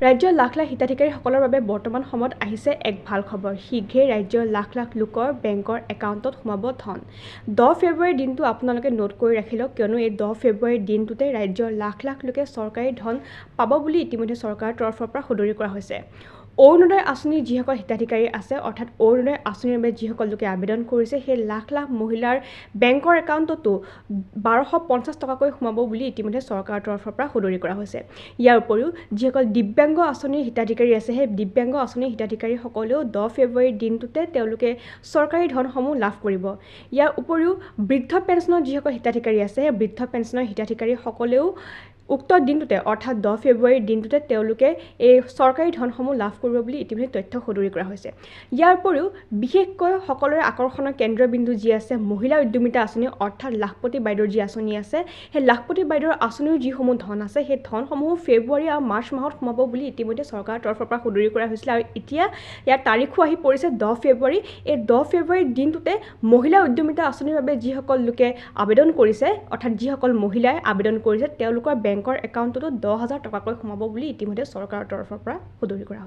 ৰাজ্যৰ লাখ লাখ হিতাধিকাৰীসকলৰ বাবে বৰ্তমান সময়ত আহিছে এক ভাল খবৰ। শীঘ্ৰেই ৰাজ্যৰ লাখ লাখ লোকৰ বেংকৰ একাউণ্টত সোমাব ধন। 10 ফেব্ৰুৱাৰীৰ দিনটো আপোনালোকে নোট কৰি ৰাখি লওক, কিয়নো এই 10 ফেব্ৰুৱাৰীৰ দিনটোতে ৰাজ্যৰ লাখ লাখ লোকে চৰকাৰী ধন পাব বুলি ইতিমধ্যে চৰকাৰৰ তৰফৰ পৰা সদৰি কৰা হৈছে। অৰুণোদয় আঁচনিৰ যিসকল হিতাধিকাৰী আছে, অৰ্থাৎ অৰুণোদয় আঁচনিৰ বাবে যিসকল লোকে আবেদন কৰিছে, সেই লাখ লাখ মহিলাৰ বেংকৰ একাউণ্টতো 1250 টকাকৈ সোমাব বুলি ইতিমধ্যে চৰকাৰৰ তৰফৰ পৰা সদৰি কৰা হৈছে। ইয়াৰ উপৰিও যিসকল দিব্যাংগ আঁচনিৰ হিতাধিকাৰী আছে, সেই দিব্যাংগ আঁচনিৰ হিতাধিকাৰীসকলেও 10 ফেব্ৰুৱাৰীৰ দিনটোতে তেওঁলোকে চৰকাৰী ধনসমূহ লাভ কৰিব। ইয়াৰ উপৰিও বৃদ্ধ পেঞ্চনৰ যিসকল হিতাধিকাৰী আছে, সেই বৃদ্ধ পেঞ্চনৰ হিতাধিকাৰীসকলেও উক্ত দিনটোতে অৰ্থাৎ 10 ফেব্ৰুৱাৰীৰ দিনটোতে তেওঁলোকে এই চৰকাৰী ধনসমূহ লাভ কৰিব বুলি ইতিমধ্যে তথ্য সদৰি কৰা হৈছে। ইয়াৰ উপৰিও বিশেষকৈ সকলোৰে আকৰ্ষণৰ কেন্দ্ৰবিন্দু যি আছে মহিলা উদ্যমিতা আঁচনি, অৰ্থাৎ লাখপতি বাইদেউৰ যি আঁচনি আছে, সেই লাখপতি বাইদেউৰ আঁচনিৰ যিসমূহ ধন আছে, সেই ধনসমূহ ফেব্ৰুৱাৰী আৰু মাৰ্চ মাহত সোমাব বুলি ইতিমধ্যে চৰকাৰৰ তৰফৰ পৰা সদৰি কৰা হৈছিলে। আৰু এতিয়া ইয়াৰ তাৰিখো আহি পৰিছে 10 ফেব্ৰুৱাৰী। এই 10 ফেব্ৰুৱাৰীৰ দিনটোতে মহিলা উদ্যমিতা আঁচনিৰ বাবে যিসকল লোকে আবেদন কৰিছে, অৰ্থাৎ যিসকল মহিলাই আবেদন কৰিছে, তেওঁলোকৰ বেংকৰ একাউণ্টতো 10,000 টকাকৈ সোমাব বুলি ইতিমধ্যে চৰকাৰৰ তৰফৰ পৰা সদৰি কৰা হৈছে।